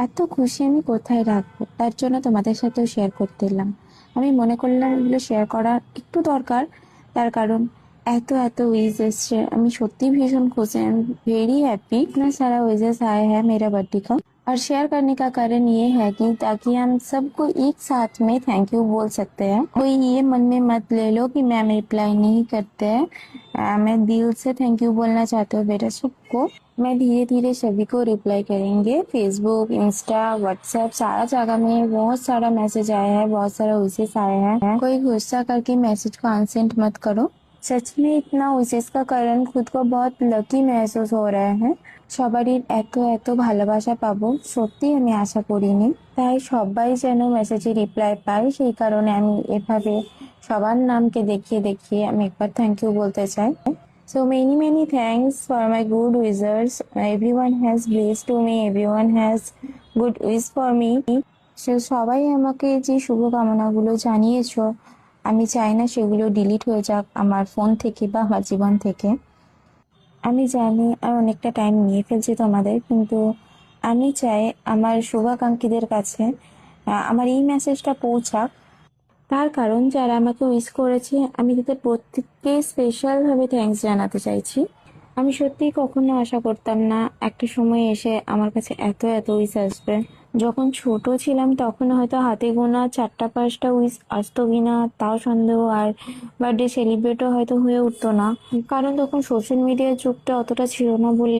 এত খুশি আমি কোথায় রাখবো, তার জন্য তোমাদের সাথেও শেয়ার করতে এলাম। আমি মনে করলাম এগুলো শেয়ার করা একটু দরকার। তার কারণ এত এত উইজ এসছে, আমি সত্যি भीषण खुश है, वेरी हैप्पी। इतना सारा विजेस आया है मेरा बर्थडे का। और शेयर करने का कारण ये है कि ताकि हम सबको एक साथ में थैंक यू बोल सकते हैं। कोई ये मन में मत ले लो कि मैम रिप्लाई नहीं करते हैं। मैं दिल से थैंक यू बोलना चाहती हूँ बेटा सबको। मैं धीरे धीरे सभी को रिप्लाई करेंगे। फेसबुक, इंस्टा, व्हाट्सएप सारा जगह में बहुत सारा मैसेज आया है, बहुत सारा विशेष आया है। कोई गुस्सा करके मैसेज को अनसेंड मत करो। सच में इतना विशेष का कारण खुद को बहुत लकी महसूस हो रहा है। সবারই এত এত ভালোবাসা পাবো সত্যি আমি আশা করিনি। তাই সবাই যেন মেসেজে রিপ্লাই পায়, সেই কারণে আমি এভাবে সবার নামকে দেখিয়ে দেখিয়ে আমি একবার থ্যাংক ইউ বলতে চাই। So many many thanks for my good wishes. Everyone has blessed to me. Everyone has good wish for me. So সবাই আমাকে যে শুভকামনাগুলো জানিয়েছো, আমি চাই না সেগুলো ডিলিট হয়ে যাক আমার ফোন থেকে বা আমার জীবন থেকে। আমি জানি আমি অনেকটা টাইম নিয়ে ফেলছি তোমাদের, কিন্তু আমি চাই আমার শুভাকাঙ্ক্ষীদের কাছে আমার এই মেসেজটা পৌঁছাক। তার কারণ যারা আমাকে উইশ করেছে আমি তাদের প্রত্যেককে স্পেশালভাবে থ্যাঙ্কস জানাতে চাইছি। আমি সত্যিই কখনো আশা করতাম না একটা সময় এসে আমার কাছে এত এত উইশ আসবে। যখন ছোট ছিলাম তখন হয়তো হাতে গোনা 4টা 5টা উইশ আসতো কিনা তাও সন্দেহ, আর বার্থডে সেলিব্রেটও হয়তো হয়ে উঠতো না, কারণ তখন সোশ্যাল মিডিয়ার যুগটা অতটা ছিল না বলে